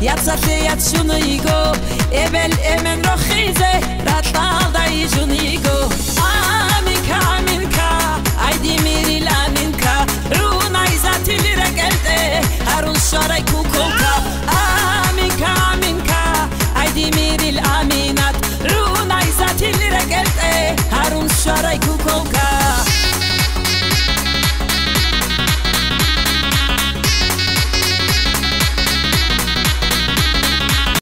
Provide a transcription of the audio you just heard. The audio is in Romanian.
Yat şunigo Ebel emen rochize Ratal da junigo Aminka Aydi miri lani